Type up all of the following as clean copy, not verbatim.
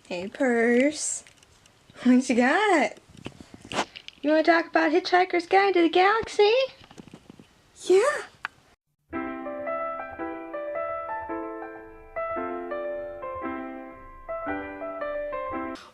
Hey, Purse. What you got? You want to talk about Hitchhiker's Guide to the Galaxy? Yeah.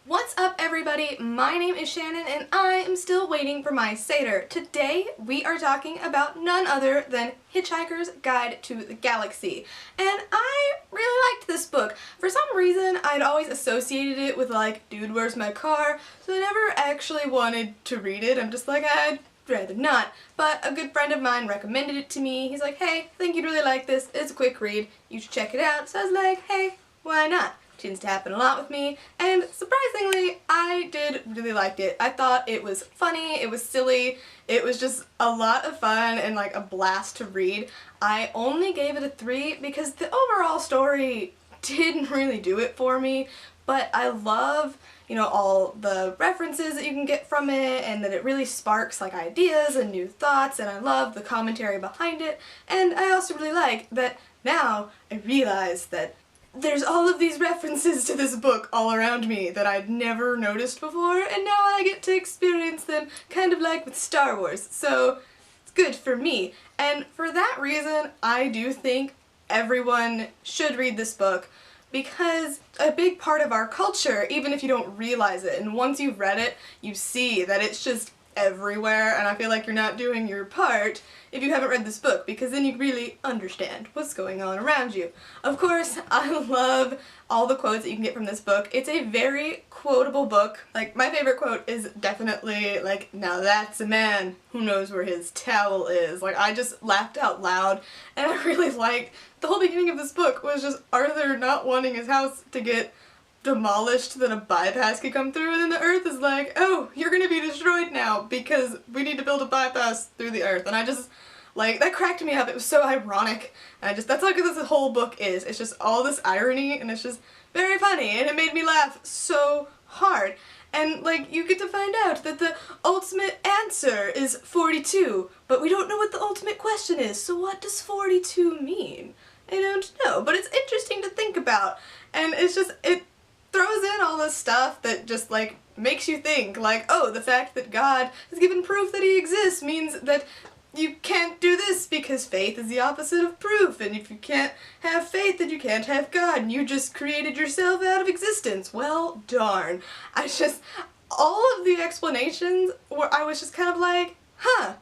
What's up, everybody? My name is Shannon and I am still waiting for my Seder. Today we are talking about none other than Hitchhiker's Guide to the Galaxy. And I really liked this book. For some reason I'd always associated it with like, dude, where's my car? So I never actually wanted to read it. I'm just like, I'd rather not. But a good friend of mine recommended it to me. He's like, hey, I think you'd really like this. It's a quick read. You should check it out. So I was like, hey, why not? Tends to happen a lot with me, and surprisingly, I did really like it. I thought it was funny, it was silly, it was just a lot of fun and like a blast to read. I only gave it a 3 because the overall story didn't really do it for me, but I love, you know, all the references that you can get from it and that it really sparks like ideas and new thoughts, and I love the commentary behind it, and I also really like that now I realize that there's all of these references to this book all around me that I'd never noticed before, and now I get to experience them kind of like with Star Wars, so it's good for me. And for that reason, I do think everyone should read this book, because a big part of our culture, even if you don't realize it, and once you've read it, you see that it's just everywhere, and I feel like you're not doing your part if you haven't read this book, because then you really understand what's going on around you. Of course, I love all the quotes that you can get from this book. It's a very quotable book. Like, my favorite quote is definitely, like, now that's a man who knows where his towel is. Like, I just laughed out loud, and I really liked the whole beginning of this book was just Arthur not wanting his house to get demolished so that a bypass could come through, and then the earth is like, oh, you're gonna be destroyed now because we need to build a bypass through the earth. And I just, like, that cracked me up. It was so ironic. And that's how good this whole book is. It's just all this irony, and it's just very funny, and it made me laugh so hard. And, like, you get to find out that the ultimate answer is 42, but we don't know what the ultimate question is, so what does 42 mean? I don't know, but it's interesting to think about, and it's just, it throws in all this stuff that just like makes you think, like, oh, the fact that God has given proof that he exists means that you can't do this because faith is the opposite of proof, and if you can't have faith then you can't have God, and you just created yourself out of existence. Well, darn. All of the explanations where I was just kind of like, huh,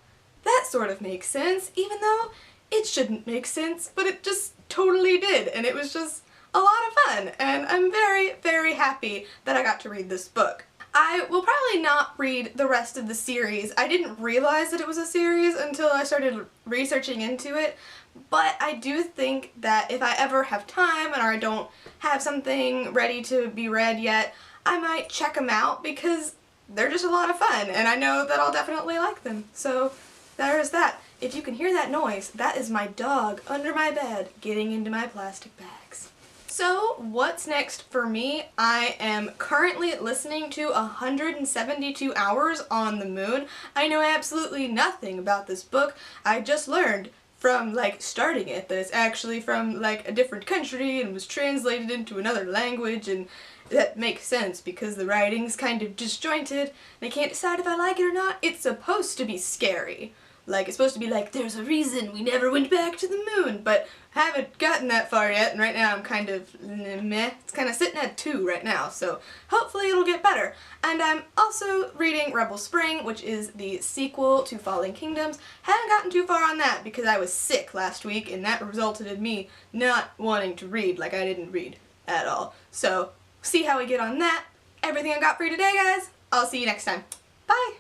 that sort of makes sense, even though it shouldn't make sense, but it just totally did, and it was just a lot of fun, and I'm very, very happy that I got to read this book. I will probably not read the rest of the series. I didn't realize that it was a series until I started researching into it, but I do think that if I ever have time and I don't have something ready to be read yet, I might check them out because they're just a lot of fun, and I know that I'll definitely like them. So there's that. If you can hear that noise, that is my dog under my bed getting into my plastic bags. So, what's next for me? I am currently listening to 172 Hours on the Moon. I know absolutely nothing about this book. I just learned from, like, starting it that it's actually from, like, a different country and was translated into another language, and that makes sense because the writing's kind of disjointed and I can't decide if I like it or not. It's supposed to be scary. Like, it's supposed to be like, there's a reason we never went back to the moon, but I haven't gotten that far yet, and right now I'm kind of meh. It's kind of sitting at 2 right now, so hopefully it'll get better. And I'm also reading Rebel Spring, which is the sequel to Fallen Kingdoms. Haven't gotten too far on that because I was sick last week, and that resulted in me not wanting to read, like I didn't read at all. So, see how we get on that. Everything I got for you today, guys. I'll see you next time. Bye!